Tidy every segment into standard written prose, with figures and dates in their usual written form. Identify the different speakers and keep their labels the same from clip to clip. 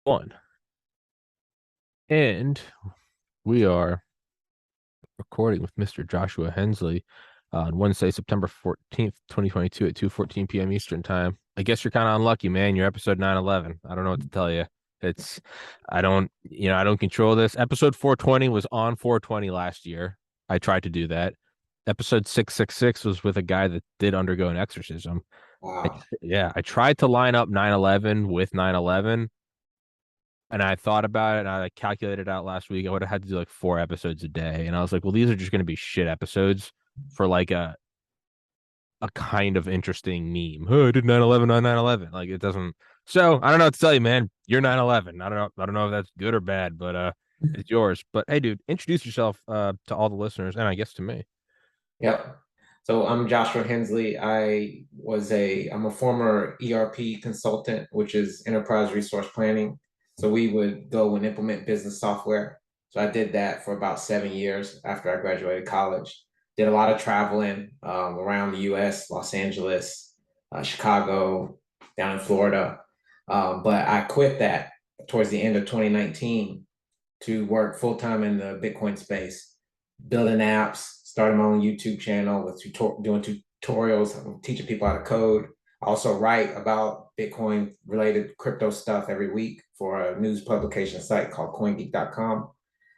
Speaker 1: One. And we are recording with Mr. Joshua Henslee on Wednesday, September 14th, 2022 at 2:14 p.m. Eastern time. I guess you're kind of unlucky, man. You're episode 911. I don't know what to tell you. It's I don't control this. Episode 420 was on 420 last year. I tried to do that. Episode 666 was with a guy that did undergo an exorcism.
Speaker 2: Wow.
Speaker 1: I tried to line up 911 with 911, and I thought about it and I calculated out last week. I would have had to do like 4 episodes a day. And I was like, well, these are just going to be shit episodes for like a kind of interesting meme. Oh, I did 9/11 on 9/11. Like it doesn't. So I don't know what to tell you, man. You're 9/11. I don't know. I don't know if that's good or bad, but it's yours. But hey, dude, introduce yourself to all the listeners and I guess to me.
Speaker 2: Yep. So I'm Joshua Hensley. I'm a former ERP consultant, which is enterprise resource planning. So we would go and implement business software. So I did that for about 7 years after I graduated college. Did a lot of traveling around the US, Los Angeles, Chicago, down in Florida. But I quit that towards the end of 2019 to work full time in the Bitcoin space, building apps, starting my own YouTube channel with doing tutorials, teaching people how to code. I also write about Bitcoin related crypto stuff every week for a news publication site called CoinGeek.com.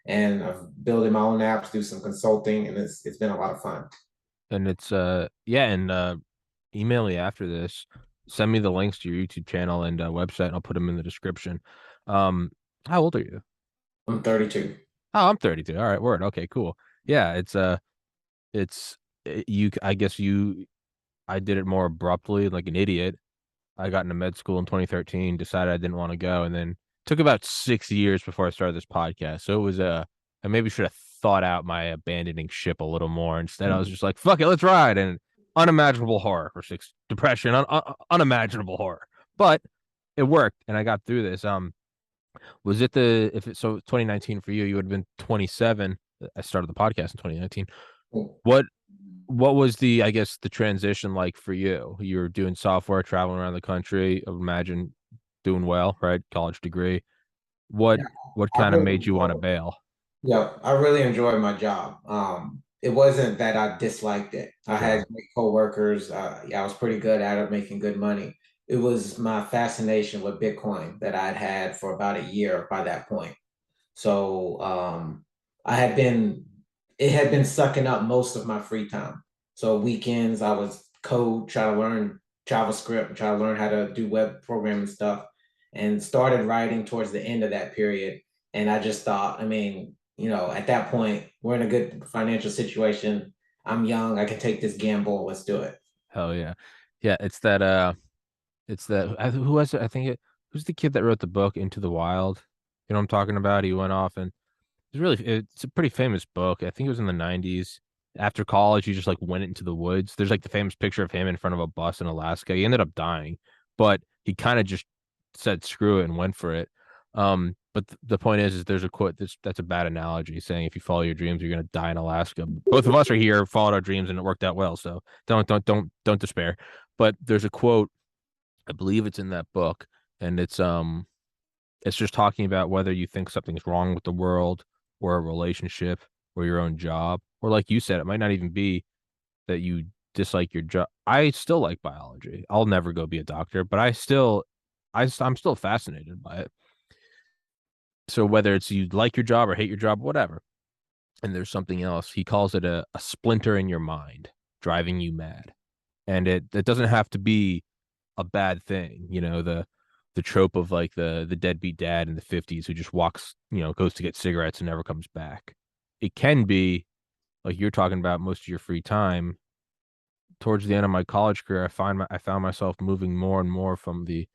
Speaker 2: And I'm building my own apps, do some consulting, and it's been a lot of fun.
Speaker 1: And it's and email me after this. Send me the links to your YouTube channel and website, and I'll put them in the description. Um, how old are you?
Speaker 2: I'm 32.
Speaker 1: Oh, I'm 32. All right, word. Okay, cool. Yeah, it's you. I guess I did it more abruptly, like an idiot. I got into med school in 2013, decided I didn't want to go, and then took about 6 years before I started this podcast. So it was I maybe should have thought out my abandoning ship a little more. Instead, I was just like, "Fuck it, let's ride!" And unimaginable horror for six depression, unimaginable horror, but it worked, and I got through this. Was it the if it so 2019 for you? You would have been 27. I started the podcast in 2019. What what was the I guess the transition like for you? You were doing software, traveling around the country. I would imagine doing well, right? College degree. What
Speaker 2: Yeah,
Speaker 1: what
Speaker 2: I
Speaker 1: kind of
Speaker 2: really
Speaker 1: made you want to
Speaker 2: enjoy.
Speaker 1: bail?
Speaker 2: Yeah, I really enjoyed my job. It wasn't that I disliked it. I had
Speaker 1: Sure.
Speaker 2: great coworkers. Yeah, I was pretty good at it, making good money. It was my fascination with Bitcoin that I'd had for about a year by that point. So I had been, it had been sucking up most of my free time. So weekends, I was try to learn JavaScript, try to learn how to do web programming stuff, and started writing towards the end of that period. And I just thought, I mean, at that point, we're in a good financial situation. I'm young. I can take this gamble. Let's do it.
Speaker 1: Hell yeah. Yeah, it's that who was it? I think it who's the kid that wrote the book Into the Wild? You know what I'm talking about? He went off and it's a pretty famous book. I think it was in the 90s. After college, he just like went into the woods. There's like the famous picture of him in front of a bus in Alaska. He ended up dying, but he kind of just said screw it and went for it. But the point is there's a quote that's a bad analogy saying if you follow your dreams, you're gonna die in Alaska. Both of us are here, followed our dreams, and it worked out well. So don't despair. But there's a quote, I believe it's in that book, and it's just talking about whether you think something's wrong with the world or a relationship or your own job. Or like you said, it might not even be that you dislike your job. I still like biology. I'll never go be a doctor, but I'm still fascinated by it. So whether it's you like your job or hate your job, whatever. And there's something else. He calls it a splinter in your mind, driving you mad. And it doesn't have to be a bad thing. The trope of like the deadbeat dad in the 50s who just walks, goes to get cigarettes and never comes back. It can be like you're talking about most of your free time. Towards the end of my college career, I found myself moving more and more from the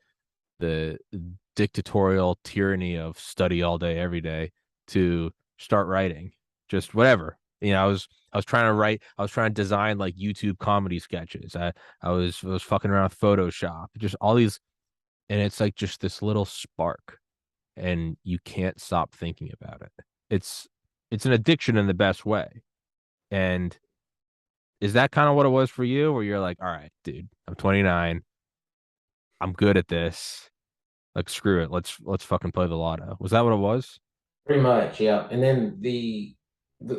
Speaker 1: dictatorial tyranny of study all day every day to start writing just whatever. I was trying to write, I was trying to design like YouTube comedy sketches. I was fucking around with Photoshop, just all these, and it's like just this little spark and you can't stop thinking about it. It's an addiction in the best way. And is that kind of what it was for you, where you're like, all right, dude, I'm 29, I'm good at this, Like screw it, let's fucking play the lotto. Was that what it was?
Speaker 2: Pretty much, yeah. And then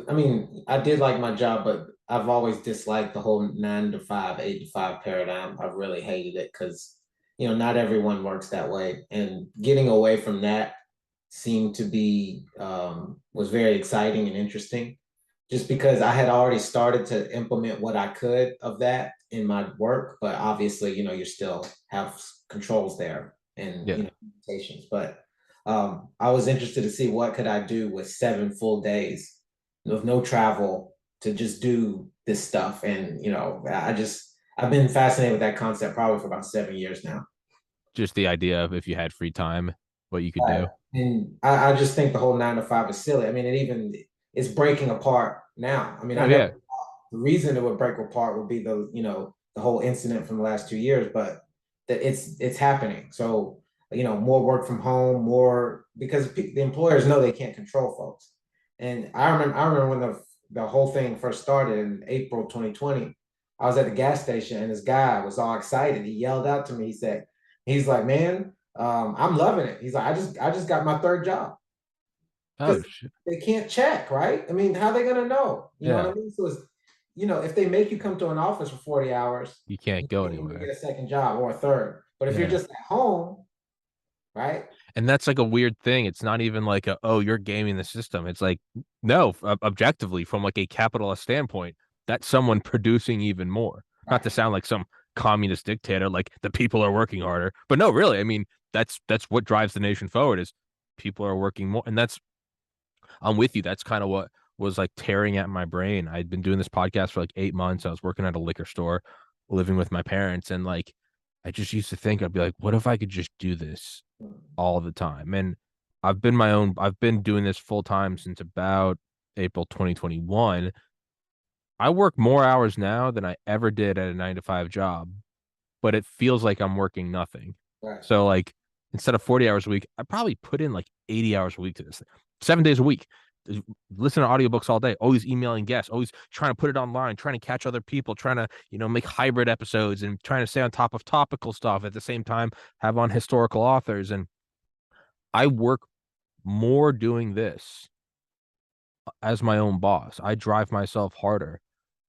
Speaker 2: I mean, I did like my job, but I've always disliked the whole 9 to 5, 8 to 5 paradigm. I've really hated it because, not everyone works that way. And getting away from that seemed to be, was very exciting and interesting just because I had already started to implement what I could of that in my work. But obviously, you still have controls there and,
Speaker 1: Yeah,
Speaker 2: limitations. But I was interested to see what could I do with 7 full days with no travel to just do this stuff. And I've been fascinated with that concept probably for about 7 years now.
Speaker 1: just the idea of if you had free time, what you could
Speaker 2: Right.
Speaker 1: do.
Speaker 2: And I just think the whole 9 to 5 is silly. I mean, it's breaking apart now. I mean,
Speaker 1: Oh
Speaker 2: I never
Speaker 1: yeah,
Speaker 2: thought the reason it would break apart would be the whole incident from the last 2 years, but that it's happening. So, more work from home, more because the employers know they can't control folks. And I remember when the whole thing first started in April 2020. I was at the gas station and this guy was all excited. He yelled out to me. He's like, man, I'm loving it. He's like, I just got my third job
Speaker 1: oh
Speaker 2: because
Speaker 1: shit,
Speaker 2: they can't check, right? I mean, how are they gonna know? You know what
Speaker 1: yeah,
Speaker 2: I mean? So if they make you come to an office for 40 hours,
Speaker 1: you can't
Speaker 2: you
Speaker 1: go
Speaker 2: can't even get
Speaker 1: anywhere.
Speaker 2: a second job or a third. But if you're
Speaker 1: Yeah.
Speaker 2: just at home, right?
Speaker 1: And that's like a weird thing. It's not even like oh, you're gaming the system. It's like, no, objectively, from like a capitalist standpoint, that's someone producing even more. Not to
Speaker 2: Right.
Speaker 1: sound like some communist dictator, like the people are working harder. But no, really, I mean, that's what drives the nation forward is people are working more. And that's I'm with you. That's kind of what was like tearing at my brain. I'd been doing this podcast for like 8 months. I was working at a liquor store, living with my parents, and like I just used to think I'd be like, what if I could just do this all the time? And I've been doing this full time since about April 2021. I work more hours now than I ever did at a 9 to 5 job, but it feels like I'm working nothing.
Speaker 2: Right.
Speaker 1: So like instead of 40 hours a week, I probably put in like 80 hours a week to this. 7 days a week. Listen to audiobooks all day, always emailing guests, always trying to put it online, trying to catch other people, trying to, make hybrid episodes and trying to stay on top of topical stuff at the same time, have on historical authors. And I work more doing this as my own boss. I drive myself harder.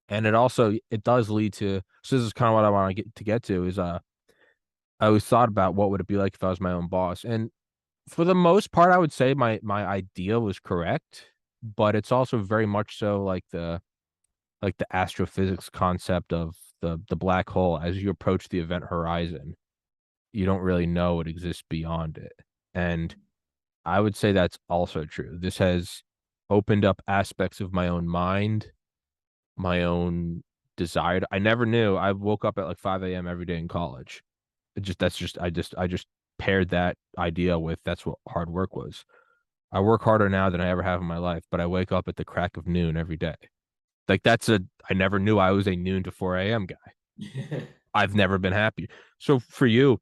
Speaker 1: And it does lead to, so this is kind of what I want to get to is I always thought about what would it be like if I was my own boss. And for the most part, I would say my idea was correct, but it's also very much so like the astrophysics concept of the black hole. As you approach the event horizon, you don't really know what exists beyond it. And I would say that's also true. This has opened up aspects of my own mind, my own desire. I never knew. I woke up at like 5 a.m. every day in college. I just paired that idea with that's what hard work was. I work harder now than I ever have in my life, but I wake up at the crack of noon every day. Like I never knew I was a noon to 4 a.m. guy. I've never been happy. So for you,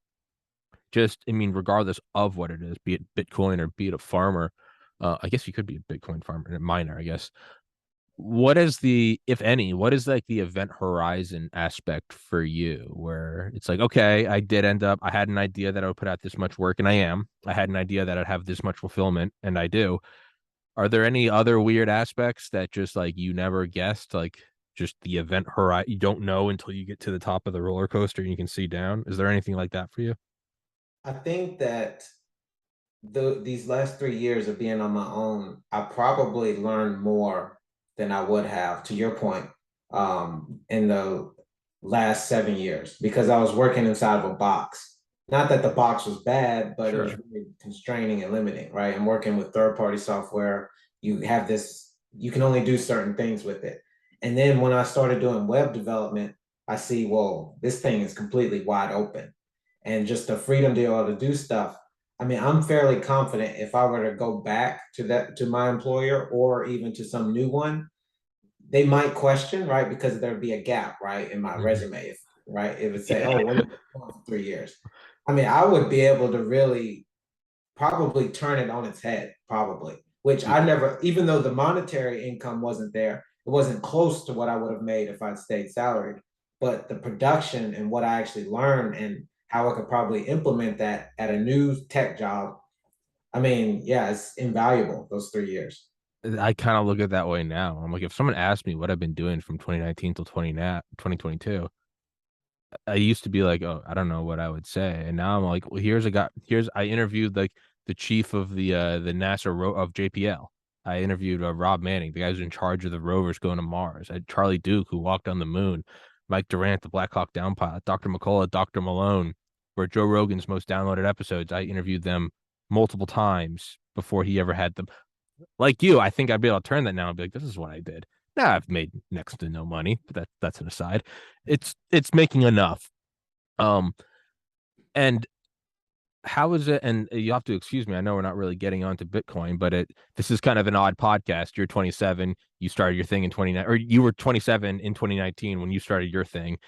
Speaker 1: just, I mean, regardless of what it is, be it Bitcoin or be it a farmer, I guess you could be a Bitcoin farmer, a miner, I guess. What is if any, what is like the event horizon aspect for you where it's like, okay, I had an idea that I would put out this much work and I had an idea that I'd have this much fulfillment and I do. Are there any other weird aspects that just like you never guessed, like just the event horizon, you don't know until you get to the top of the roller coaster and you can see down? Is there anything like that for you?
Speaker 2: I think that these last 3 years of being on my own, I probably learned more than I would have, to your point, in the last 7 years because I was working inside of a box. Not that the box was bad, but it was
Speaker 1: Sure.
Speaker 2: really constraining and limiting, right? I'm working with third-party software. You can only do certain things with it. And then when I started doing web development, I see, whoa, this thing is completely wide open. And just the freedom to be able to do stuff. I mean, I'm fairly confident if I were to go back to my employer or even to some new one, they might question, right? Because there'd be a gap, right, in my
Speaker 1: Mhm.
Speaker 2: resume, right? It would say,
Speaker 1: Yeah.
Speaker 2: "Oh, what are you doing for 3 years?" I mean, I would be able to really probably turn it on its head, probably. Which
Speaker 1: Yeah.
Speaker 2: I never, even though the monetary income wasn't there, it wasn't close to what I would have made if I'd stayed salaried. But the production and what I actually learned and how I could probably implement that at a new tech job. I mean, yeah, it's invaluable, those 3 years.
Speaker 1: I kind of look at it that way now. I'm like, if someone asked me what I've been doing from 2019 till 2022, I used to be like, oh, I don't know what I would say. And now I'm like, well, I interviewed like the chief of the NASA of JPL. I interviewed Rob Manning, the guy who's in charge of the rovers going to Mars. I had Charlie Duke, who walked on the moon, Mike Durant, the Black Hawk Down pilot, Dr. McCullough, Dr. Malone, for Joe Rogan's most downloaded episodes. I interviewed them multiple times before he ever had them. Like you, I think I'd be able to turn that now and be like, this is what I did. Now I've made next to no money, but that's an aside. It's making enough. Um, and how is it? And you have to excuse me. I know we're not really getting onto Bitcoin, but this is kind of an odd podcast. You're 27. You started your thing in 29, or you were 27 in 2019 when you started your thing.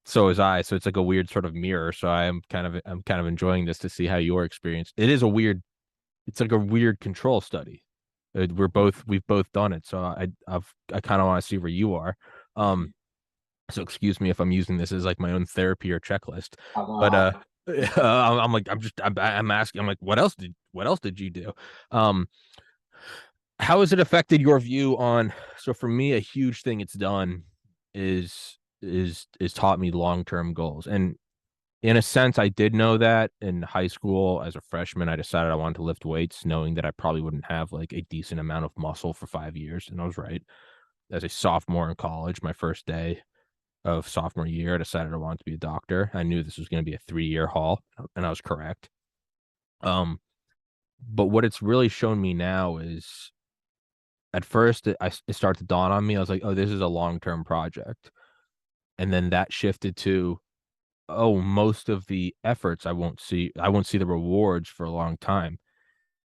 Speaker 1: So was I. So it's like a weird sort of mirror. So I'm kind of enjoying this to see how your experience. It is a weird. It's like a weird control study. We've both done it. So I kind of want to see where you are. Um, so excuse me if I'm using this as like my own therapy or checklist, but I'm like I'm asking. I'm like, what else did you do? Um, how has it affected your view on? So for me, a huge thing it's done is taught me long-term goals. And in a sense, I did know that in high school as a freshman. I decided I wanted to lift weights, knowing that I probably wouldn't have like a decent amount of muscle for 5 years, and I was right. As a sophomore in college, my first day of sophomore year, I decided I wanted to be a doctor. I knew this was going to be a 3 year haul, and I was correct. But what it's really shown me now is at first it started to dawn on me. I was like, oh, this is a long term project. And then that shifted to, oh, most of the efforts I won't see the rewards for a long time.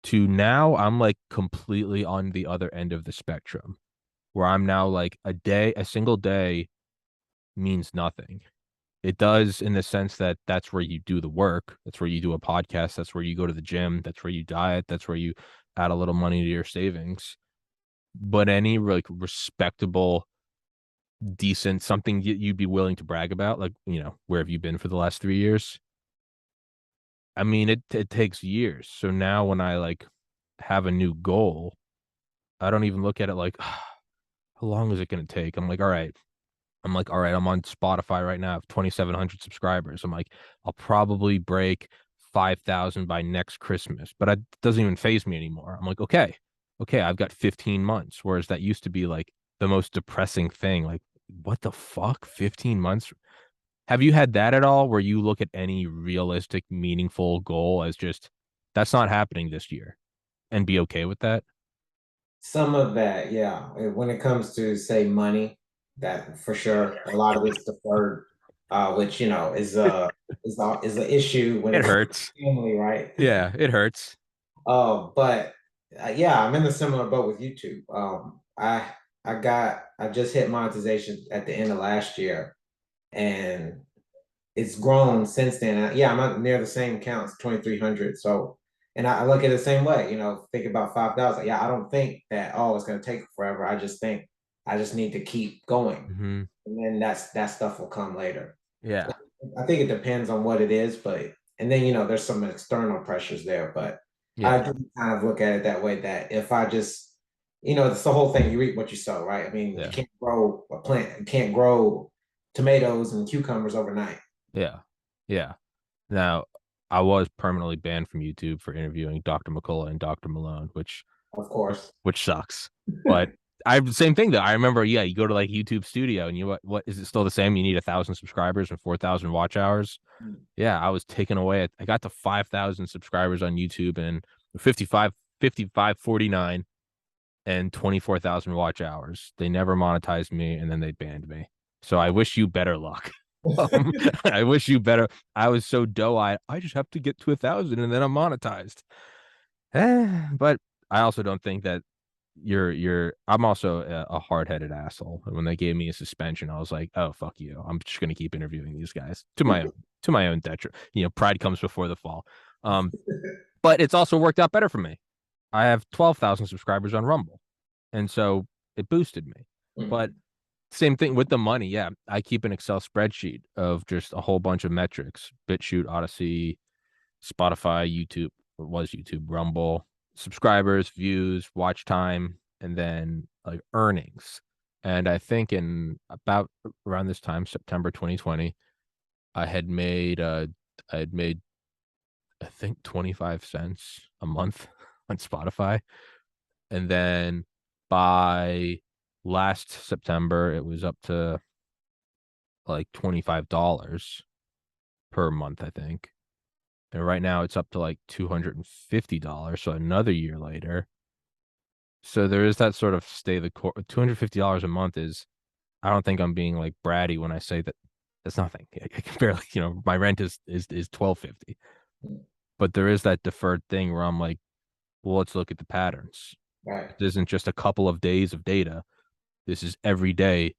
Speaker 1: To now, I'm like completely on the other end of the spectrum where I'm now like a single day means nothing. It does in the sense that that's where you do the work. That's where you do a podcast. That's where you go to the gym. That's where you diet. That's where you add a little money to your savings. But any like respectable, decent something you'd be willing to brag about, like, where have you been for the last 3 years? I mean, it takes years. So now when I like have a new goal, I don't even look at it like, how long is it going to take? I'm like, all right, I'm on Spotify right now. I have 2,700 subscribers. I'm like, I'll probably break 5,000 by next Christmas, but it doesn't even phase me anymore. I'm like, okay, I've got 15 months. Whereas that used to be like the most depressing thing. Like, what the fuck? 15 months? Have you had that at all where you look at any realistic, meaningful goal as just, that's not happening this year and be okay with that?
Speaker 2: Some of that, yeah. When it comes to say money, that for sure, a lot of it's deferred, which is an issue when
Speaker 1: It
Speaker 2: it comes
Speaker 1: hurts.
Speaker 2: to family, right?
Speaker 1: Yeah, it hurts.
Speaker 2: But yeah, I'm in a similar boat with YouTube. I just hit monetization at the end of last year, and it's grown since then. Yeah, I'm not near the same count, 2,300. So, and I look at it the same way, think about 5,000. Yeah, I don't think that, oh, it's going to take forever. I just think I just need to keep going.
Speaker 1: Mm-hmm.
Speaker 2: And then that stuff will come later.
Speaker 1: Yeah.
Speaker 2: I think it depends on what it is, and then, there's some external pressures there, but I
Speaker 1: Yeah.
Speaker 2: do kind of look at it that way that if I just, it's the whole thing, you reap what you sow, right? I mean, you
Speaker 1: Yeah.
Speaker 2: can't grow a plant, you can't grow tomatoes and cucumbers overnight.
Speaker 1: Yeah. Yeah. Now, I was permanently banned from YouTube for interviewing Dr. McCullough and Dr. Malone,
Speaker 2: Of course.
Speaker 1: which sucks. But I same thing though. I remember, yeah, you go to like YouTube Studio and what is it still the same? You need 1,000 subscribers and 4,000 watch hours. Yeah, I was taken away. I got to 5,000 subscribers on YouTube and 5549 and 24,000 watch hours. They never monetized me and then they banned me. So I wish you better luck. Um, I wish you better. I was so doe-eyed. I just have to get to 1,000 and then I'm monetized. But I also don't think that I'm also a hard-headed asshole. And when they gave me a suspension, I was like, oh, fuck you. I'm just gonna keep interviewing these guys to my own detriment. Pride comes before the fall. But it's also worked out better for me. I have 12,000 subscribers on Rumble. And so it boosted me.
Speaker 2: Mm.
Speaker 1: But Same thing with the money. Yeah. I keep an Excel spreadsheet of just a whole bunch of metrics: BitChute, Odyssey, Spotify, YouTube, what was YouTube, Rumble, subscribers, views, watch time, and then like earnings. And I think in about around this time, September 2020, I had made I had made I think 25 cents a month on Spotify. And then by last September, it was up to like $25 per month, I think. And right now it's up to like $250. So another year later. So there is that sort of stay the course. $250 a month is, I don't think I'm being like bratty when I say that that's nothing. I can barely, my rent is 1250. But there is that deferred thing where I'm like, well, let's look at the patterns.
Speaker 2: Right.
Speaker 1: This isn't just a couple of days of data. This is every day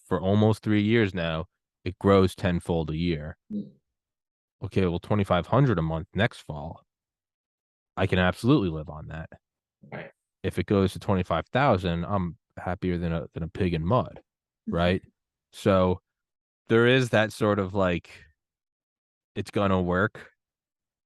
Speaker 1: for almost 3 years now. It grows tenfold a year. Okay, well, 2,500 a month next fall, I can absolutely live on that.
Speaker 2: Right.
Speaker 1: If it goes to 25,000, I'm happier than a pig in mud, right? So there is that sort of like it's gonna work,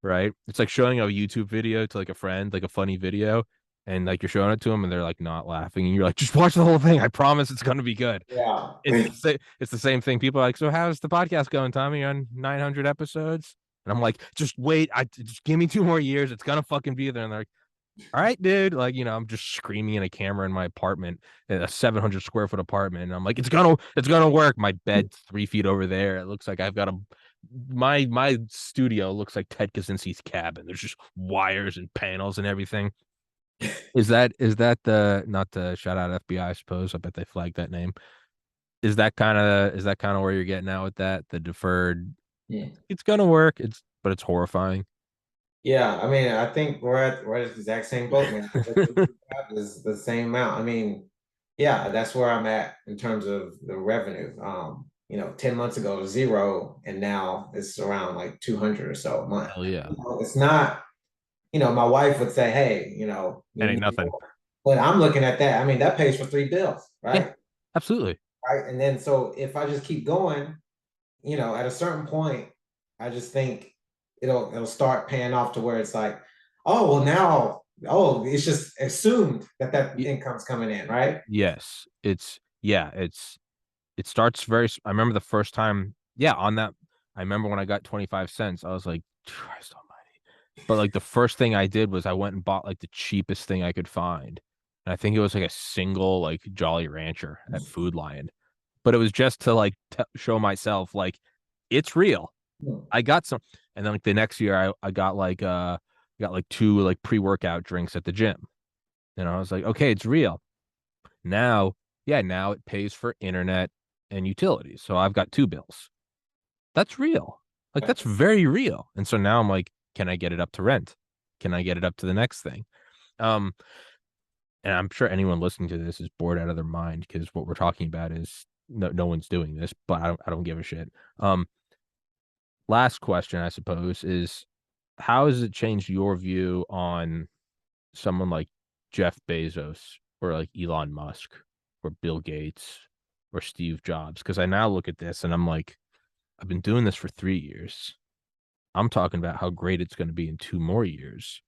Speaker 1: right? It's like showing a YouTube video to like a friend, like a funny video, and like you're showing it to them and they're like not laughing, and you're like, just watch the whole thing. I promise it's gonna be good.
Speaker 2: Yeah.
Speaker 1: It's the same thing. People are like, so how's the podcast going, Tommy? You're on 900 episodes, and I'm like, just wait. I just give me 2 more years. It's gonna fucking be there. And they're like, all right, dude. Like, I'm just screaming in a camera in my apartment, in a 700 square foot apartment. And I'm like, it's gonna work. My bed's 3 feet over there. It looks like I've got my studio looks like Ted Kaczynski's cabin. There's just wires and panels and everything. Is that the not to shout out FBI? I suppose. I bet they flagged that name. Is that kind of where you're getting at with that? The deferred,
Speaker 2: Yeah.
Speaker 1: it's gonna work. But it's horrifying.
Speaker 2: Yeah, I mean, I think we're at the exact same boat, man. Is the same amount. I mean, yeah, that's where I'm at in terms of the revenue. 10 months ago it was zero, and now it's around like 200 or so a month.
Speaker 1: Hell yeah.
Speaker 2: It's not, my wife would say, hey,
Speaker 1: That
Speaker 2: you
Speaker 1: ain't
Speaker 2: need
Speaker 1: nothing.
Speaker 2: more. But I'm looking at that. I mean, that pays for three bills,
Speaker 1: Yeah,
Speaker 2: right?
Speaker 1: absolutely.
Speaker 2: Right. And then so if I just keep going, at a certain point, I just think it'll start paying off to where it's like, oh, well now, oh, it's just assumed that
Speaker 1: Y-
Speaker 2: income's coming in, right?
Speaker 1: yes. It starts I remember the first time, yeah, on that. I remember when I got 25 cents, I was like, Christ almighty. But like the first thing I did was I went and bought like the cheapest thing I could find. And I think it was like a single like Jolly Rancher at Food Lion. But it was just to like show myself like it's real.
Speaker 2: Hmm.
Speaker 1: I got some, and then like the next year I got like two like pre-workout drinks at the gym. And I was like, okay, it's real. Now, yeah, now it pays for internet and utilities. So I've got two bills. That's real. Like that's very real. And so now I'm like, can I get it up to rent? Can I get it up to the next thing? Um, and I'm sure anyone listening to this is bored out of their mind because what we're talking about is no one's doing this, but I don't give a shit. Last question, I suppose, is how has it changed your view on someone like Jeff Bezos or like Elon Musk or Bill Gates or Steve Jobs? Because I now look at this and I'm like, I've been doing this for 3 years. I'm talking about how great it's going to be in 2 more years.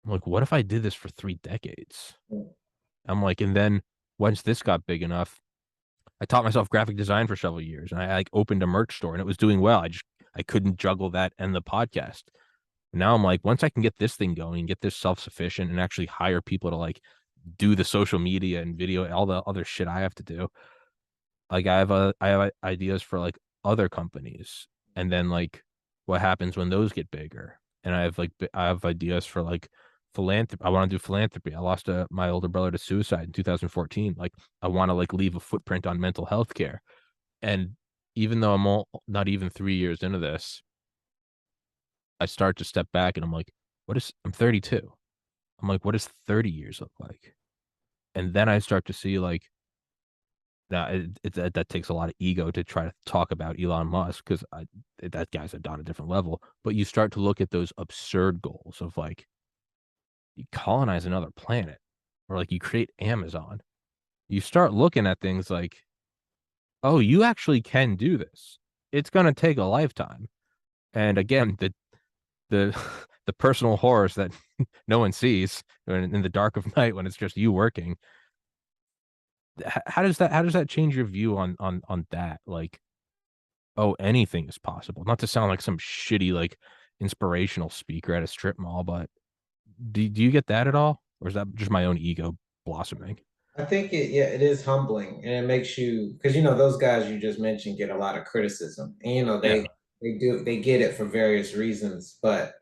Speaker 1: I'm like, what if I did this for 3 decades? I'm like, and then once this got big enough, I taught myself graphic design for several years and I like opened a merch store and it was doing well. I couldn't juggle that and the podcast. Now I'm like, once I can get this thing going, get this self-sufficient and actually hire people to like do the social media and video, all the other shit I have to do. Like I have ideas for like other companies. And then like what happens when those get bigger? And I have ideas for like philanthropy. I want to do philanthropy. I lost my older brother to suicide in 2014. Like I want to like leave a footprint on mental health care. And even though not even 3 years into this, I start to step back and I'm like, I'm 32. I'm like, what does 30 years look like? And then I start to see like, now that takes a lot of ego to try to talk about Elon Musk because that guy's on a different level. But you start to look at those absurd goals of like, you colonize another planet or like you create Amazon. You start looking at things like oh, you actually can do this. It's gonna take a lifetime. And again, the the personal horrors that no one sees in the dark of night when it's just you working. How does that change your view on that? Like, oh, anything is possible. Not to sound like some shitty like inspirational speaker at a strip mall, but do you get that at all? Or is that just my own ego blossoming?
Speaker 2: I think yeah, it is humbling, and it makes you, because those guys you just mentioned get a lot of criticism, and
Speaker 1: Yeah.
Speaker 2: they get it for various reasons, but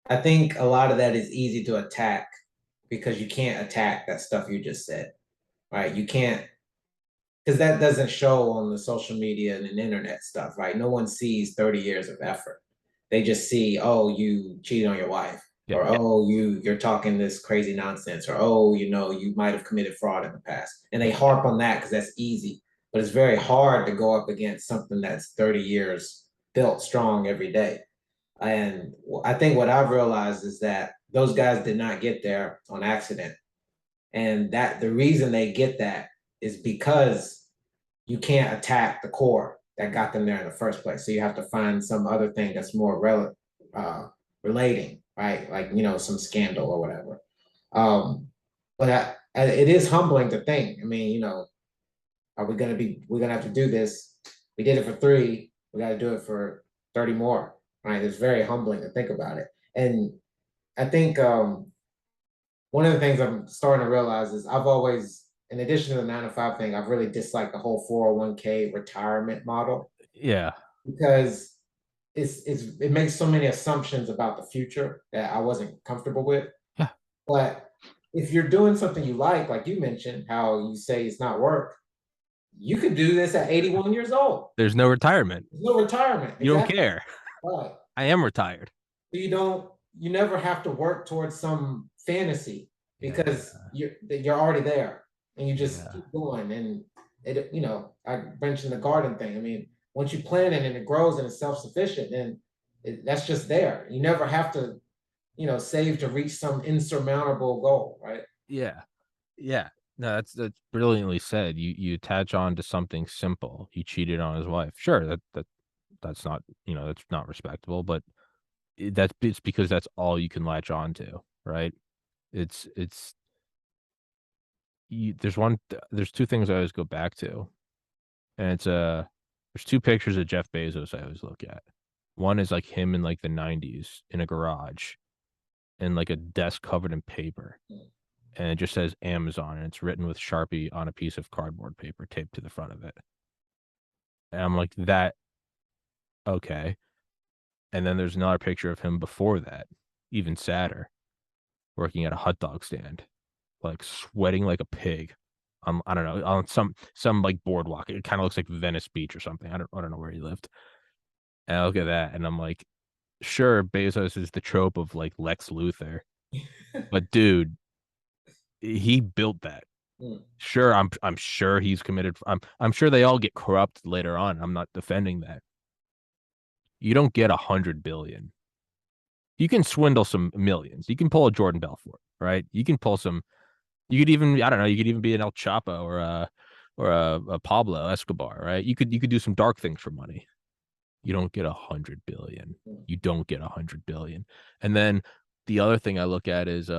Speaker 2: I think a lot of that is easy to attack because you can't attack that stuff you just said, right? You can't, because that doesn't show on the social media and the internet stuff, right? No one sees 30 years of effort. They just see, oh, you cheated on your wife,
Speaker 1: Yeah.
Speaker 2: or oh, you're talking this crazy nonsense, or oh, you might have committed fraud in the past. And they harp on that because that's easy. But it's very hard to go up against something that's 30 years built strong every day. And I think what I've realized is that those guys did not get there on accident. And that the reason they get that is because you can't attack the core that got them there in the first place. So you have to find some other thing that's more relating, right? Like, some scandal or whatever. But it is humbling to think. I mean, we're gonna have to do this. We did it for 3. We got to do it for 30 more, right? It's very humbling to think about it. And I think one of the things I'm starting to realize is I've always, in addition to the 9 to 5 thing, I've really disliked the whole 401k retirement model
Speaker 1: Yeah.
Speaker 2: because it makes so many assumptions about the future that I wasn't comfortable with.
Speaker 1: Yeah.
Speaker 2: But if you're doing something you like you mentioned, how you say it's not work, you could do this at 81 years old.
Speaker 1: There's no retirement.
Speaker 2: There's no retirement.
Speaker 1: You don't
Speaker 2: Exactly.
Speaker 1: care.
Speaker 2: Right.
Speaker 1: I am retired.
Speaker 2: You never have to work towards some fantasy
Speaker 1: Yeah.
Speaker 2: because you're already there and you just
Speaker 1: Yeah.
Speaker 2: keep going. And I mentioned the garden thing. I mean, once you plant it and it grows and it's self-sufficient, then that's just there. You never have to, save to reach some insurmountable goal, right?
Speaker 1: Yeah. Yeah. No, that's brilliantly said. You attach on to something simple. He cheated on his wife. Sure, that's not, that's not respectable, but it's because that's all you can latch on to, right? It's there's two things I always go back to. And there's two pictures of Jeff Bezos I always look at. One is like him in like the 90s in a garage and like a desk covered in paper. And it just says Amazon and it's written with Sharpie on a piece of cardboard paper taped to the front of it. And I'm like, that okay. And then there's another picture of him before that, even sadder, working at a hot dog stand, like sweating like a pig on, I don't know, on some like boardwalk. It kind of looks like Venice Beach or something. I don't know where he lived. And I look at that and I'm like, sure, Bezos is the trope of like Lex Luthor, but dude, he built that.
Speaker 2: Mm.
Speaker 1: Sure, I'm sure he's committed. I'm sure they all get corrupt later on. I'm not defending that. You don't get 100 billion. You can swindle some millions. You can pull a Jordan Belfort, right? You can pull some. You could even, I don't know. You could even be an El Chapo or a Pablo Escobar, right? You could do some dark things for money. You don't get 100 billion. You don't get 100 billion. And then the other thing I look at is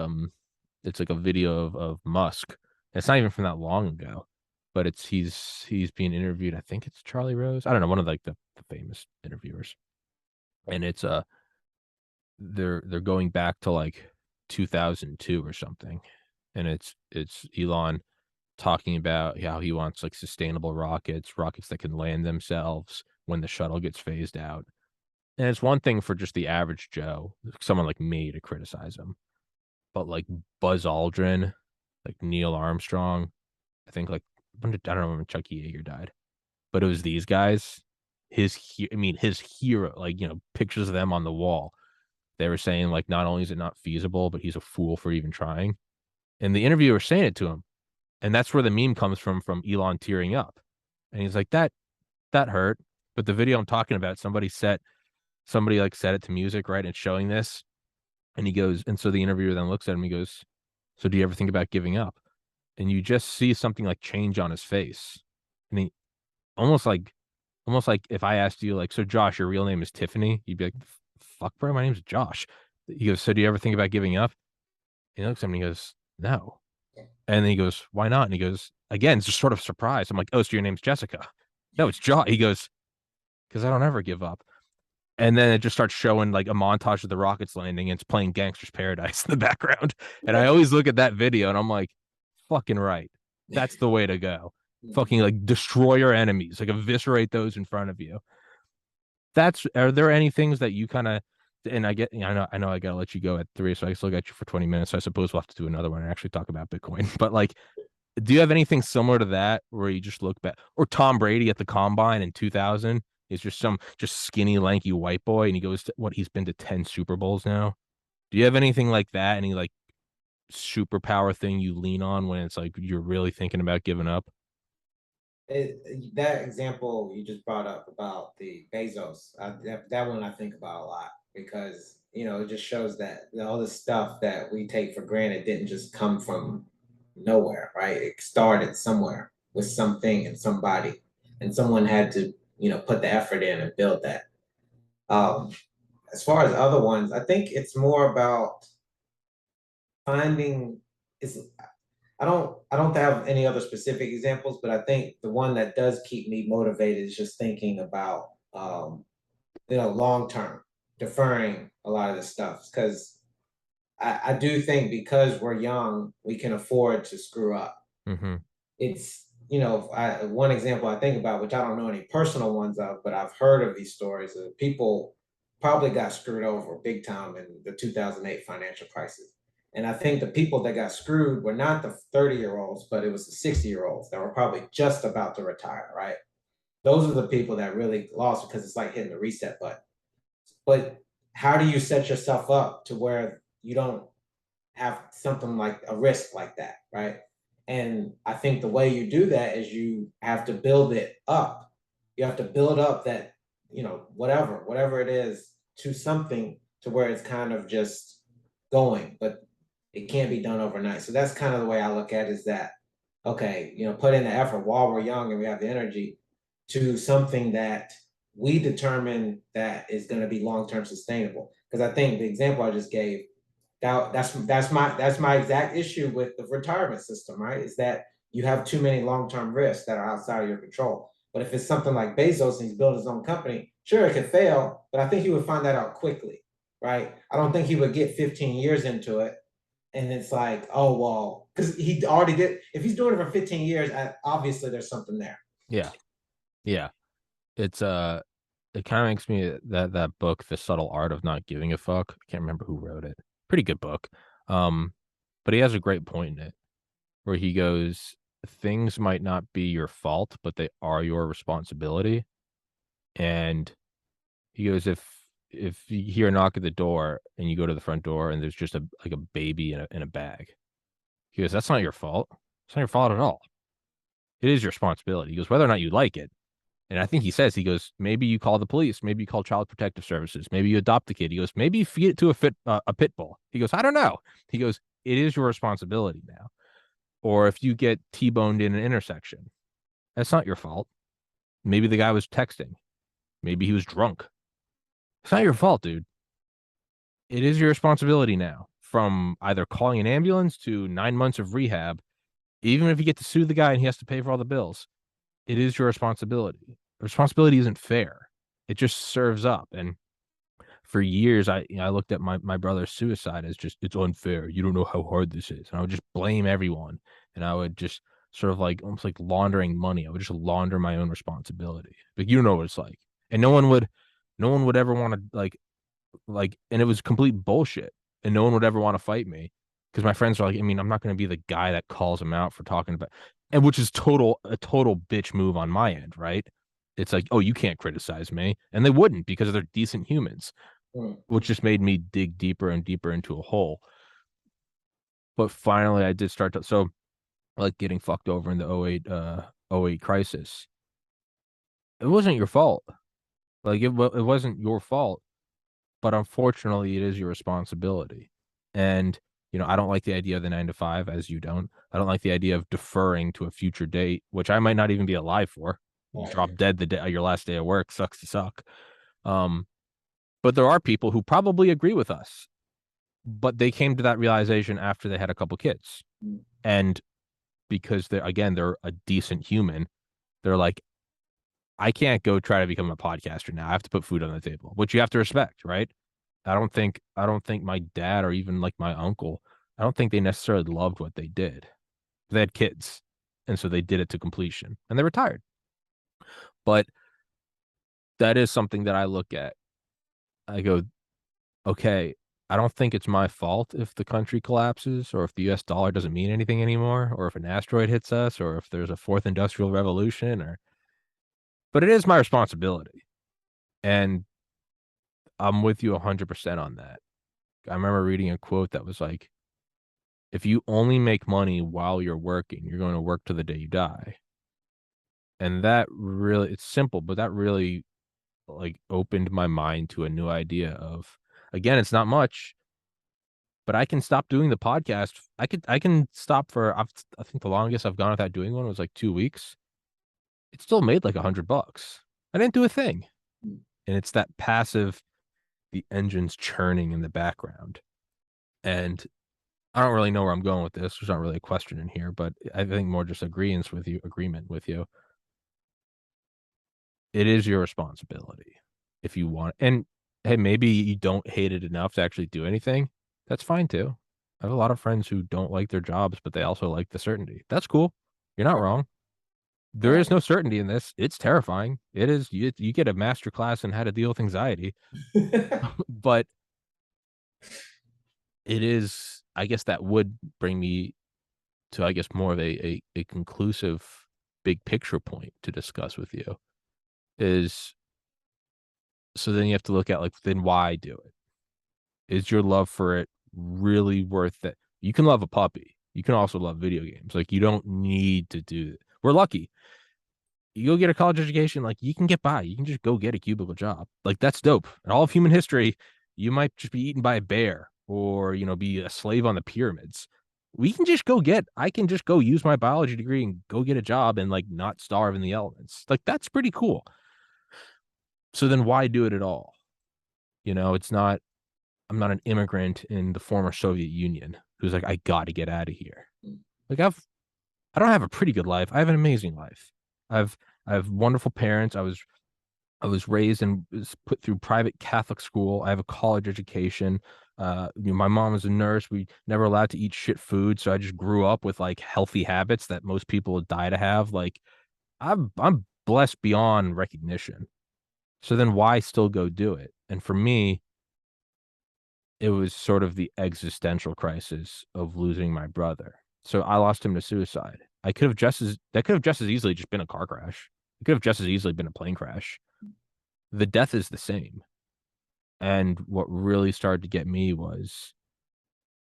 Speaker 1: it's like a video of Musk. It's not even from that long ago, but he's being interviewed. I think it's Charlie Rose. I don't know, one of like the famous interviewers. And it's they're going back to like 2002 or something. And it's Elon talking about how he wants like sustainable rockets that can land themselves when the shuttle gets phased out. And it's one thing for just the average Joe, someone like me, to criticize him. But like Buzz Aldrin, like Neil Armstrong, I think like I don't know when Chucky Yeager died, but it was these guys. His hero, like pictures of them on the wall. They were saying like not only is it not feasible, but he's a fool for even trying. And the interviewer saying it to him, and that's where the meme comes from Elon tearing up, and he's like that hurt. But the video I'm talking about, somebody like set it to music, right? And it's showing this. And he goes, and so the interviewer then looks at him, he goes, so do you ever think about giving up? And you just see something like change on his face. And almost like if I asked you, like, so Josh, your real name is Tiffany, you'd be like, fuck, bro, my name's Josh. He goes, so do you ever think about giving up? He looks at me and he goes, no. And then he goes, why not? And he goes, again, just sort of surprised. I'm like, oh, so your name's Jessica? No, it's Josh. He goes, because I don't ever give up. And then it just starts showing like a montage of the rockets landing and it's playing Gangster's Paradise in the background. And I always look at that video and I'm like, fucking right. That's the way to go. Fucking like destroy your enemies, like eviscerate those in front of you. Are there any things that you kind of, and I know I gotta let you go at 3, so I still got you for 20 minutes. So I suppose we'll have to do another one and actually talk about Bitcoin. But like, do you have anything similar to that where you just look back, or Tom Brady at the combine in 2000? He's just some just skinny, lanky white boy, and he goes to he's been to 10 Super Bowls now. Do you have anything like that? Any like superpower thing you lean on when it's like you're really thinking about giving up?
Speaker 2: That example you just brought up about the Bezos, that one I think about a lot because it just shows that all the stuff that we take for granted didn't just come from nowhere, right? It started somewhere with something and somebody, and someone had to put the effort in and build that. Um, as far as other ones, I think it's more about finding is I don't have any other specific examples, but I think the one that does keep me motivated is just thinking about long term, deferring a lot of this stuff. Because I do think because we're young, we can afford to screw up.
Speaker 1: Mm-hmm.
Speaker 2: It's one example I think about, which I don't know any personal ones of, but I've heard of these stories of people probably got screwed over big time in the 2008 financial crisis. And I think the people that got screwed were not the 30-year-olds, but it was the 60-year-olds that were probably just about to retire, right? Those are the people that really lost because it's like hitting the reset button. But how do you set yourself up to where you don't have something like a risk like that, right? And I think the way you do that is you have to build it up. You have to build up that, whatever it is to something to where it's kind of just going, but it can't be done overnight. So that's kind of the way I look at it, is that, okay, put in the effort while we're young and we have the energy to something that we determine that is going to be long-term sustainable. Because I think the example I just gave, that's my exact issue with the retirement system, right? Is that you have too many long-term risks that are outside of your control. But if it's something like Bezos and he's building his own company, sure, it could fail, but I think he would find that out quickly, right? I don't think he would get 15 years into it and it's like, oh well, because he already did. If he's doing it for 15 years, obviously there's something there.
Speaker 1: Yeah, yeah. It's it kind of makes me that book, The Subtle Art of Not Giving a Fuck. I can't remember who wrote it. Pretty good book. Um, but he has a great point in it where he goes, things might not be your fault, but they are your responsibility. And he goes, if you hear a knock at the door and you go to the front door and there's just a baby in a bag, he goes, that's not your fault. It's not your fault at all. It is your responsibility. He goes, whether or not you like it. And I think he goes, maybe you call the police, maybe you call Child Protective Services, maybe you adopt the kid. He goes, maybe you feed it to a pit bull. He goes, I don't know. He goes, it is your responsibility now. Or if you get T-boned in an intersection, that's not your fault. Maybe the guy was texting, maybe he was drunk. It's not your fault, dude. It is your responsibility now. From either calling an ambulance to 9 months of rehab, even if you get to sue the guy and he has to pay for all the bills, it is your responsibility. Responsibility isn't fair. It just serves up. And for years, I looked at my brother's suicide as just, it's unfair. You don't know how hard this is. And I would just blame everyone. And I would just sort of like almost like laundering money. I would just launder my own responsibility. But you don't know what it's like. And no one would ever want to and it was complete bullshit. And no one would ever want to fight me because my friends are like, I mean, I'm not going to be the guy that calls him out for talking about, and which is a total bitch move on my end, right? It's like, oh, you can't criticize me, and they wouldn't because they're decent humans, which just made me dig deeper and deeper into a hole. But finally, I did start to like getting fucked over in the '08 crisis. It wasn't your fault. Like it wasn't your fault, but unfortunately, it is your responsibility. And I don't like the idea of the 9 to 5, as you don't. I don't like the idea of deferring to a future date, which I might not even be alive for. You drop dead the day your last day of work. Sucks to suck. Um, but there are people who probably agree with us, but they came to that realization after they had a couple kids. And because they're a decent human, they're like, I can't go try to become a podcaster now. I have to put food on the table, which you have to respect, right? I don't think my dad or even like my uncle, I don't think they necessarily loved what they did. They had kids, and so they did it to completion, and they retired. But that is something that I look at. I go, okay, I don't think it's my fault if the country collapses or if the US dollar doesn't mean anything anymore or if an asteroid hits us or if there's a fourth industrial revolution or but it is my responsibility. And I'm with you 100% on that. I remember reading a quote that was like, if you only make money while you're working, you're going to work to the day you die. And that really, it's simple, but that really like opened my mind to a new idea of, again, it's not much, but I can stop doing the podcast. I can stop for, I think the longest I've gone without doing one was like 2 weeks. It still made like $100. I didn't do a thing. And it's that passive, the engine's churning in the background. And I don't really know where I'm going with this. There's not really a question in here, but I think more just agreement with you. It is your responsibility if you want. And hey, maybe you don't hate it enough to actually do anything. That's fine too. I have a lot of friends who don't like their jobs, but they also like the certainty. That's cool. You're not wrong. There is no certainty in this. It's terrifying. It is. You get a master class in how to deal with anxiety, but it is. I guess that would bring me to, I guess, more of a conclusive big picture point to discuss with you is, so then you have to look at like, then why do it? Is your love for it really worth it? You can love a puppy. You can also love video games. Like you don't need to do it. We're lucky. You go get a college education, like you can get by. You can just go get a cubicle job. Like that's dope. In all of human history, you might just be eaten by a bear or, be a slave on the pyramids. I can just go use my biology degree and go get a job and like not starve in the elements. Like that's pretty cool. So then why do it at all? It's not, I'm not an immigrant in the former Soviet Union who's like, I got to get out of here. Like I don't have a pretty good life. I have an amazing life. I've I have wonderful parents. I was raised and was put through private Catholic school. I have a college education. My mom was a nurse. We never allowed to eat shit food, so I just grew up with like healthy habits that most people die to have. Like I'm blessed beyond recognition. So then why still go do it? And for me, it was sort of the existential crisis of losing my brother. So I lost him to suicide. I could have just as that could have just as easily just been a car crash. It could have just as easily been a plane crash. The death is the same. And what really started to get me was,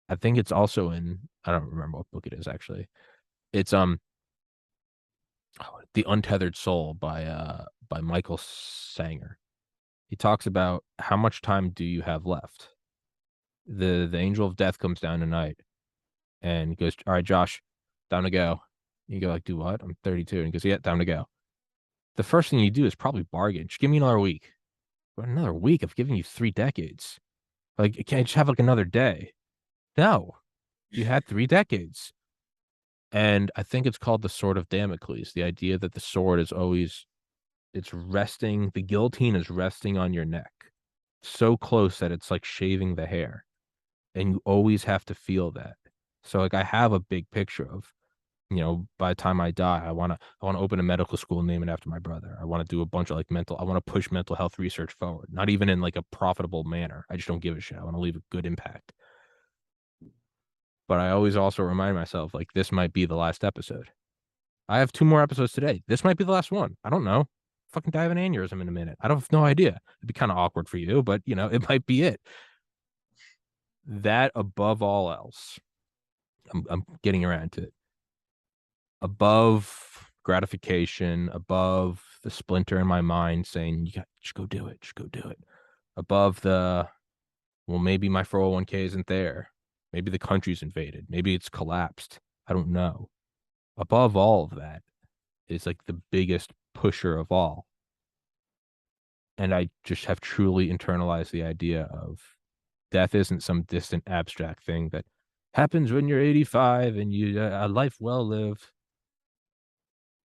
Speaker 1: I think it's also in, I don't remember what book it is actually. It's The Untethered Soul by Michael Sanger. He talks about how much time do you have left? The angel of death comes down tonight and he goes, all right, Josh, down to go. You go like, do what? I'm 32. And he goes, yeah, down to go. The first thing you do is probably bargain. Just give me another week. But another week? I've given you 3 decades. Like, can't I just have like another day? No, you had 3 decades. And I think it's called the sword of Damocles. The idea that the sword is always, it's resting, the guillotine is resting on your neck so close that it's like shaving the hair. And you always have to feel that. So like I have a big picture of, by the time I die, I want to open a medical school and name it after my brother. I want to do a bunch of like I want to push mental health research forward, not even in like a profitable manner. I just don't give a shit. I want to leave a good impact. But I always also remind myself like this might be the last episode. I have 2 more episodes today. This might be the last one. I don't know. Fucking die of an aneurysm in a minute. I don't have no idea. It'd be kind of awkward for you, but it might be it. That above all else, I'm getting around to it. Above gratification, above the splinter in my mind saying, you got just go do it, just go do it. Above well, maybe my 401k isn't there. Maybe the country's invaded. Maybe it's collapsed. I don't know. Above all of that is like the biggest pusher of all. And I just have truly internalized the idea of death isn't some distant abstract thing that happens when you're 85 and you a life well lived.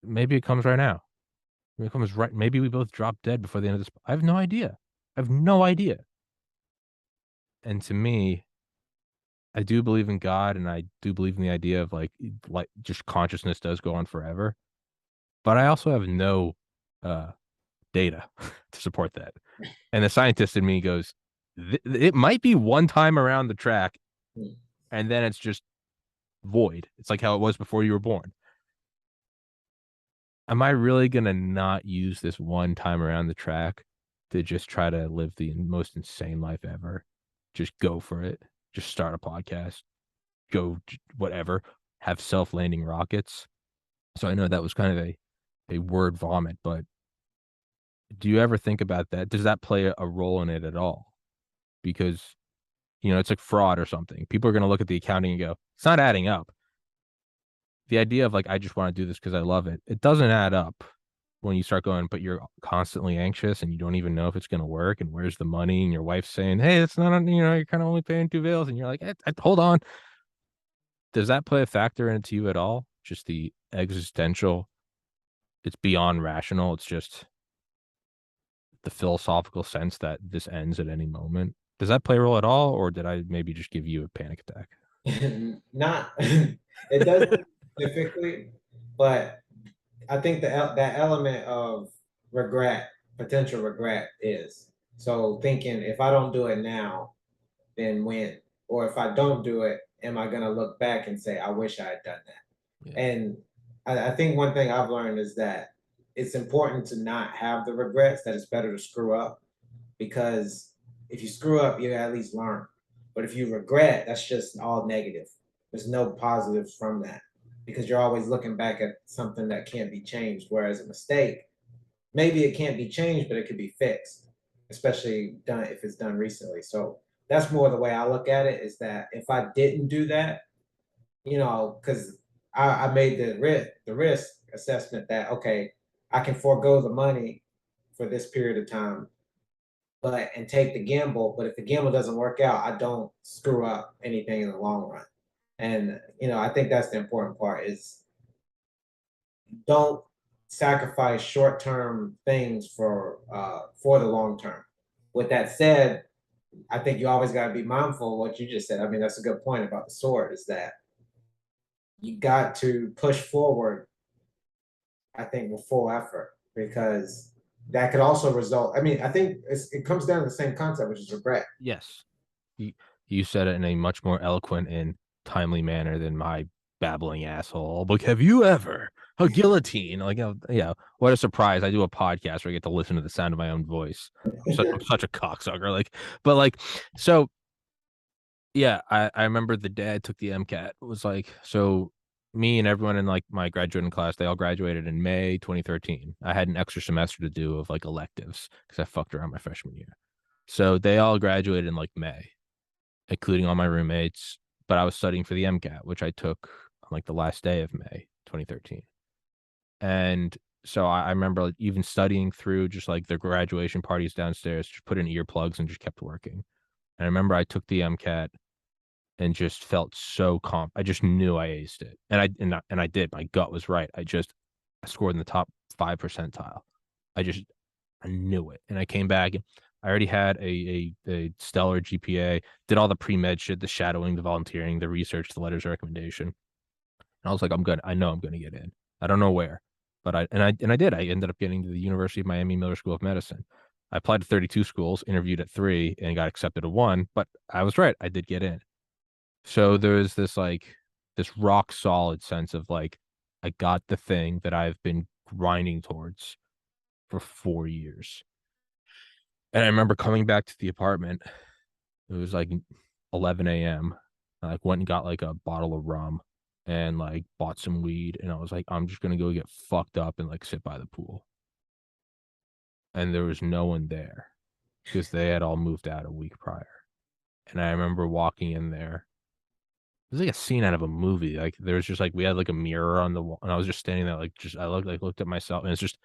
Speaker 1: Maybe it comes right now. Maybe it comes right. Maybe we both drop dead before the end of this. I have no idea. I have no idea. And to me, I do believe in God, and I do believe in the idea of like just consciousness does go on forever. But I also have no uh, data to support that. And the scientist in me goes, it might be one time around the track, and then it's just void. It's like how it was before you were born. Am I really gonna not use this one time around the track to just try to live the most insane life ever? Just go for it. Just start a podcast. Go whatever. Have self-landing rockets. So I know that was kind of a word vomit, but do you ever think about that? Does that play a role in it at all? Because it's like fraud or something. People are going to look at the accounting and go, it's not adding up. The idea of like, I just want to do this because I love it. It doesn't add up when you start going, but you're constantly anxious and you don't even know if it's going to work. And where's the money? And your wife's saying, hey, it's not, you're kind of only paying 2 bills. And you're like, hold on. Does that play a factor into you at all? Just the existential, it's beyond rational. It's just the philosophical sense that this ends at any moment. Does that play a role at all? Or did I maybe just give you a panic attack?
Speaker 2: Not, it doesn't specifically, but I think that element of regret, potential regret is. So thinking if I don't do it now, then when? Or if I don't do it, am I gonna look back and say, I wish I had done that?
Speaker 1: Yeah.
Speaker 2: And I think one thing I've learned is that it's important to not have the regrets, that it's better to screw up because if you screw up, you at least learn. But if you regret, that's just all negative. There's no positives from that because you're always looking back at something that can't be changed. Whereas a mistake, maybe it can't be changed, but it could be fixed, especially done if it's done recently. So that's more the way I look at it is that if I didn't do that, because I made the risk assessment that okay, I can forego the money for this period of time and take the gamble. But if the gamble doesn't work out, I don't screw up anything in the long run. And I think that's the important part is don't sacrifice short-term things for the long term. With that said, I think you always got to be mindful of what you just said. I mean, that's a good point about the sword is that you got to push forward, I think, with full effort because that could also result. I mean, I think it comes down to the same concept, which is regret.
Speaker 1: Yes. You, you said it in a much more eloquent and timely manner than my babbling asshole. Like, have you ever a guillotine? Like, yeah, what a surprise. I do a podcast where I get to listen to the sound of my own voice. I'm such a cocksucker. Like, but like, so yeah, I remember the day I took the MCAT was like, so me and everyone in like my graduating class, they all graduated in May 2013. I had an extra semester to do of like electives because I fucked around my freshman year. So they all graduated in like May, including all my roommates. But I was studying for the MCAT, which I took on like the last day of May 2013. And so I remember like, even studying through just like the graduation parties downstairs, just put in earplugs and just kept working. And I remember I took the MCAT and just felt so calm. I just knew I aced it, and I did. My gut was right. I scored in the top 5 percentile. I knew it, and I came back. And I already had a stellar GPA. Did all the pre med shit, the shadowing, the volunteering, the research, the letters of recommendation. And I was like, I'm good. I know I'm going to get in. I don't know where, but I did. I ended up getting to the University of Miami Miller School of Medicine. I applied to 32 schools, interviewed at 3, and got accepted to 1. But I was right. I did get in. So there's this rock solid sense of like, I got the thing that I've been grinding towards for 4 years. And I remember coming back to the apartment. It was like 11 a.m. I like went and got like a bottle of rum and like bought some weed. And I was like, I'm just gonna go get fucked up and like sit by the pool. And there was no one there because they had all moved out a week prior. And I remember walking in there. It was like a scene out of a movie. Like there was just like we had like a mirror on the wall, and I was just standing there, like just I looked at myself, and it's just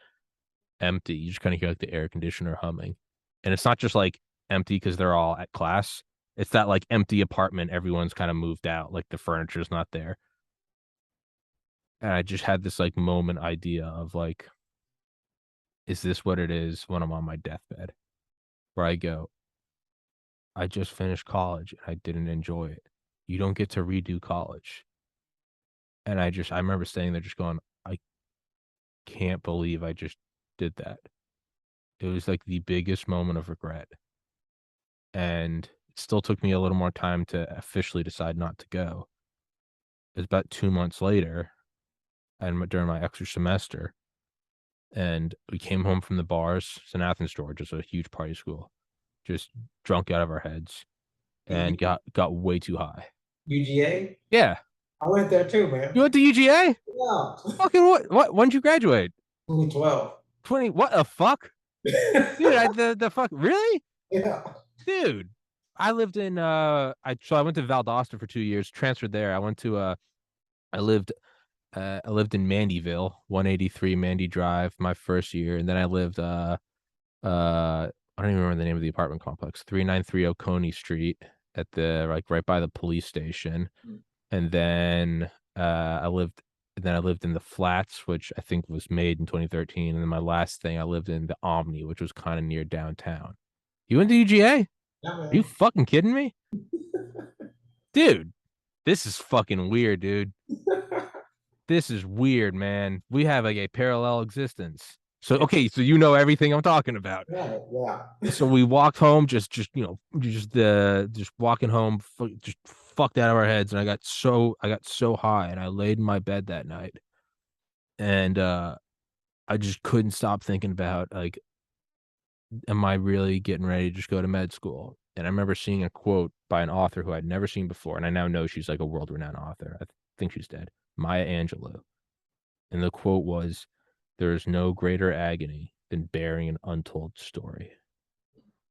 Speaker 1: empty. You just kind of hear like the air conditioner humming. And it's not just like empty because they're all at class. It's that like empty apartment. Everyone's kind of moved out. Like the furniture's not there. And I just had this like moment idea of like, is this what it is when I'm on my deathbed? Where I go, I just finished college and I didn't enjoy it. You don't get to redo college. And I remember staying there just going, I can't believe I just did that. It was like the biggest moment of regret. And it still took me a little more time to officially decide not to go. It was about 2 months later and during my extra semester. And we came home from the bars. It's in Athens, Georgia, so a huge party school. Just drunk out of our heads and got way too high.
Speaker 2: UGA?
Speaker 1: Yeah.
Speaker 2: I went there too, man.
Speaker 1: You went to UGA?
Speaker 2: Yeah.
Speaker 1: Fucking what? What? When'd you graduate?
Speaker 2: 2012.
Speaker 1: 20? What the fuck? Dude, the fuck really?
Speaker 2: Yeah.
Speaker 1: Dude. I lived in I went to Valdosta for 2 years, transferred there. I lived I lived in Mandyville, 183 Mandy Drive, my first year, and then I lived I don't even remember the name of the apartment complex, 393 Oconee Street at the like right by the police station. And then I lived in the Flats, which I think was made in 2013. And then my last thing I lived in the Omni, which was kind of near downtown. You went to UGA? Are
Speaker 2: Yeah,
Speaker 1: you
Speaker 2: man.
Speaker 1: fucking kidding me? Dude, this is fucking weird, dude. This is weird, man. We have like a parallel existence. So okay, so you know everything I'm talking about.
Speaker 2: Yeah, yeah.
Speaker 1: So we walked home, just walking home, just fucked out of our heads, and I got so high, and I laid in my bed that night, and I just couldn't stop thinking about like, am I really getting ready to just go to med school? And I remember seeing a quote by an author who I'd never seen before, and I now know she's like a world-renowned author. I think she's dead, Maya Angelou, and the quote was, "There is no greater agony than bearing an untold story."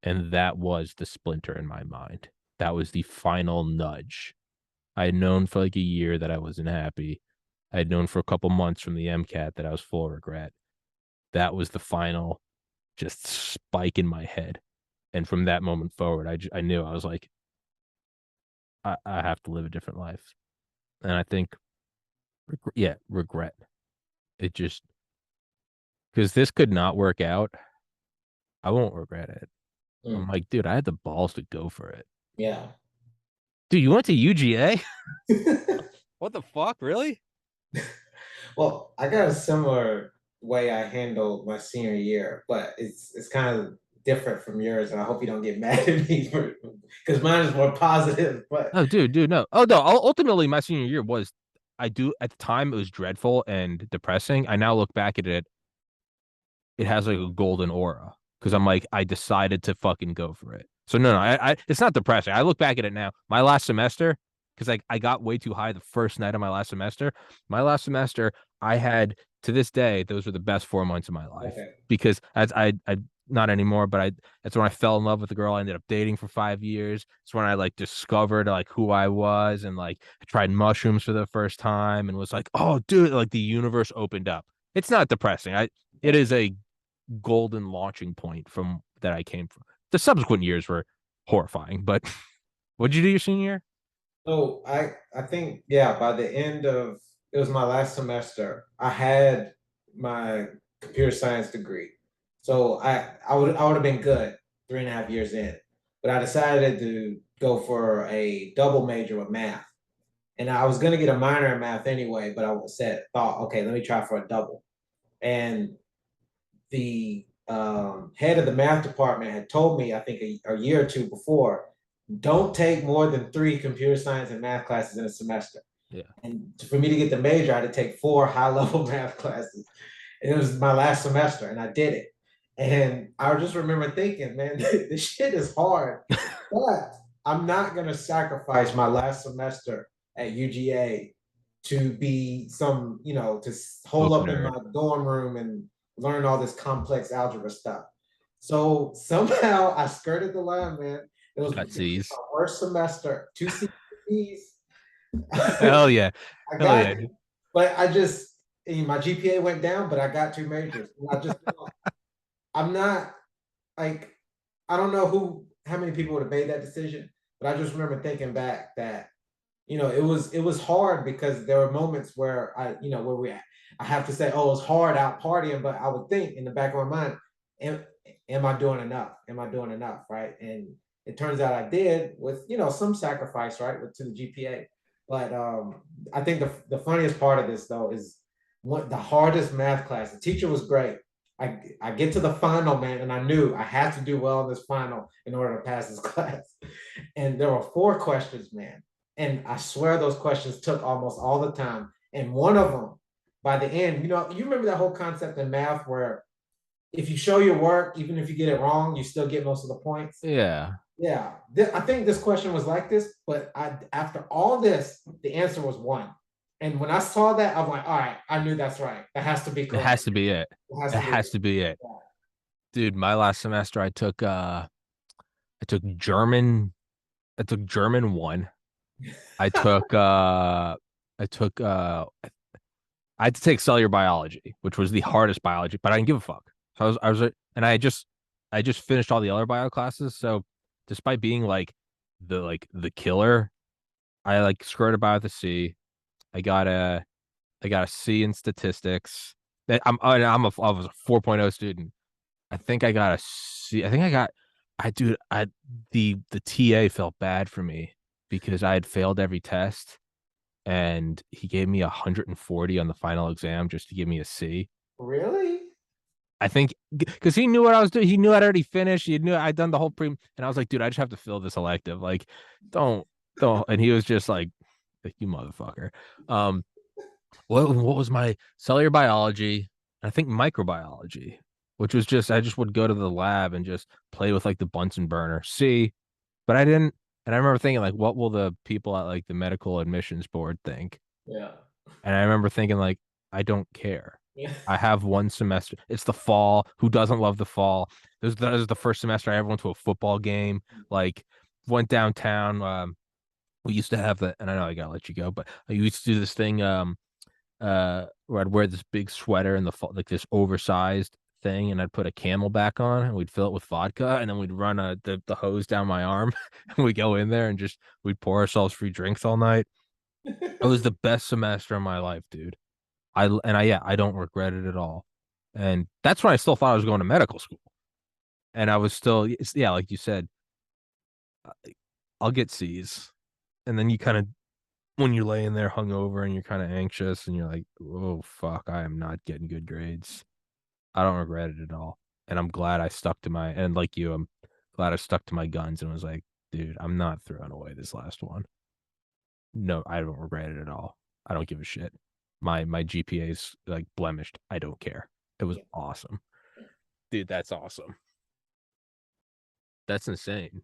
Speaker 1: And that was the splinter in my mind. That was the final nudge. I had known for like a year that I wasn't happy. I had known for a couple months from the MCAT that I was full of regret. That was the final just spike in my head. And from that moment forward, I knew I was like, I have to live a different life. And I think, yeah, regret. It just, because this could not work out. I won't regret it. I'm
Speaker 2: Mm,
Speaker 1: like, dude, I had the balls to go for it.
Speaker 2: yeah.
Speaker 1: Dude, you went to UGA? What the fuck? Really?
Speaker 2: Well, I got a similar way I handled my senior year, but it's kind of different from yours, and I hope you don't get mad at me for because mine is more positive. But
Speaker 1: Oh, dude, no. Oh, no. Ultimately, my senior year was, I do at the time it was dreadful and depressing. I now look back at it, it has like a golden aura because I'm like, I decided to fucking go for it. So no, it's not depressing. I look back at it now. My last semester, because like I got way too high the first night of my last semester. My last semester, I had to this day, those were the best 4 months of my life
Speaker 2: okay,
Speaker 1: because as I not anymore, but that's when I fell in love with the girl I ended up dating for 5 years. It's when I like discovered like who I was and like I tried mushrooms for the first time and was like, oh, dude, like the universe opened up. It's not depressing. It is a golden launching point from that I came from. The subsequent years were horrifying, but what'd you do your senior year?
Speaker 2: so I think yeah, by the end of it was my last semester, I had my computer science degree. So I would have been good 3.5 years in, but I decided to go for a double major with math. And I was gonna get a minor in math anyway, but I thought, okay, let me try for a double. And the head of the math department had told me, I think a year or two before, don't take more than 3 computer science and math classes in a semester.
Speaker 1: Yeah.
Speaker 2: And for me to get the major, I had to take 4 high-level math classes. And it was my last semester, and I did it. And I just remember thinking, man, this shit is hard, but I'm not gonna sacrifice my last semester at UGA to be to hole
Speaker 1: Book
Speaker 2: up in
Speaker 1: nerd.
Speaker 2: my dorm room and learn all this complex algebra stuff. So somehow I skirted the line, man.
Speaker 1: Got
Speaker 2: It was
Speaker 1: C's.
Speaker 2: my worst semester, 2 CPs.
Speaker 1: Hell yeah.
Speaker 2: I
Speaker 1: Hell
Speaker 2: got
Speaker 1: yeah,
Speaker 2: it,
Speaker 1: dude.
Speaker 2: but my GPA went down, but I got 2 majors. And I just I'm not like I don't know how many people would have made that decision, but I just remember thinking back that it was hard because there were moments where where I have to say, oh, it's hard out partying, but I would think in the back of my mind, am, am I doing enough? Am I doing enough? Right. And it turns out I did with, some sacrifice, right, to the GPA. But I think the funniest part of this though is what the hardest math class. The teacher was great. I get to the final, man, and I knew I had to do well in this final in order to pass this class. And there were four questions, man. And I swear those questions took almost all the time. And one of them, by the end, you remember that whole concept in math where if you show your work, even if you get it wrong, you still get most of the points.
Speaker 1: Yeah.
Speaker 2: Yeah, I think this question was like this, but after all this, the answer was one. And when I saw that, I'm like, all right, I knew that's right. That has to be
Speaker 1: It
Speaker 2: correct.
Speaker 1: has to be it.
Speaker 2: It has
Speaker 1: It
Speaker 2: to be.
Speaker 1: has to be it. Dude, my last semester I took German 1. I took I took I had to take cellular biology, which was the hardest biology, but I didn't give a fuck. So and I just finished all the other bio classes. So despite being like the killer, I like skirted by with a C. I got a I got a C in statistics. I was a 4.0 student. I think I got a C. I think I got I dude I the TA felt bad for me because I had failed every test and he gave me 140 on the final exam just to give me a C.
Speaker 2: Really?
Speaker 1: I think because he knew what I was doing. He knew I'd already finished. He knew I'd done the whole pre, and I was like, dude, I just have to fill this elective. Like, don't, don't. And he was just like you motherfucker. Um, what was my cellular biology? I think microbiology, which was just I just would go to the lab and just play with like the Bunsen burner. See, but I didn't. And I remember thinking like, what will the people at like the medical admissions board think?
Speaker 2: Yeah.
Speaker 1: And I remember thinking like, I don't care.
Speaker 2: Yeah.
Speaker 1: I have one semester. It's the fall. Who doesn't love the fall? This is the first semester I ever went to a football game. Like went downtown. We used to have that, and I know I gotta let you go, but I used to do this thing. Where I'd wear this big sweater in the fall, like this oversized thing, and I'd put a Camelback on, and we'd fill it with vodka, and then we'd run the hose down my arm, and we'd go in there and just we'd pour ourselves free drinks all night. It was the best semester of my life, dude. Yeah, I don't regret it at all. And that's when I still thought I was going to medical school. And I was still, yeah, like you said, I'll get C's. And then you kind of, when you're laying there hungover and you're kind of anxious and you're like, oh, fuck, I am not getting good grades. I don't regret it at all. And I'm glad I stuck to and like you, I'm glad I stuck to my guns and was like, dude, I'm not throwing away this last one. No, I don't regret it at all. I don't give a shit. My GPA is like blemished. I don't care. It was awesome. Dude, that's awesome. That's insane.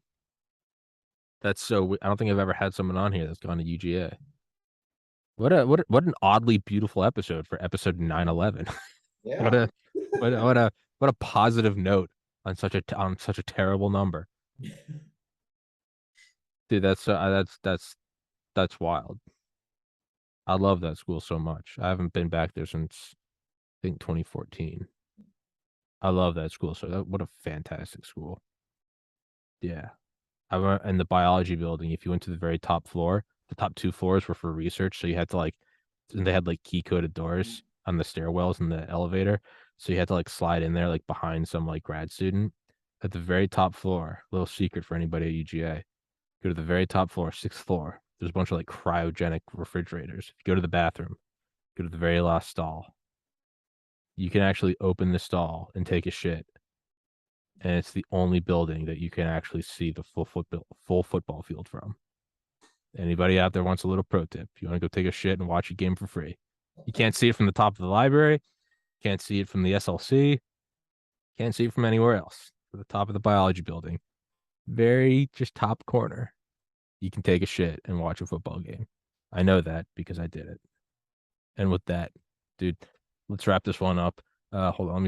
Speaker 1: That's so I don't think I've ever had someone on here that's gone to UGA. What an oddly beautiful episode for episode 911. What
Speaker 2: Yeah.
Speaker 1: a what a positive note on such a terrible number. Dude, that's wild. I love that school so much. I haven't been back there since I think 2014. I love that school. What a fantastic school. Yeah. I went in the biology building. If you went to the very top floor, the top two floors were for research. So you had to and they had like key coded doors on the stairwells in the elevator. So you had to like slide in there like behind some like grad student. At the very top floor, little secret for anybody at UGA. Go to the very top floor, sixth floor. There's a bunch of like cryogenic refrigerators. If you go to the bathroom, go to the very last stall. You can actually open the stall and take a shit, and it's the only building that you can actually see the full football field from. Anybody out there wants a little pro tip? You want to go take a shit and watch a game for free. You can't see it from the top of the library, can't see it from the SLC, can't see it from anywhere else. To the top of the biology building, very just top corner. You can take a shit and watch a football game. I know that because I did it. And with that, dude, let's wrap this one up. Hold on, let me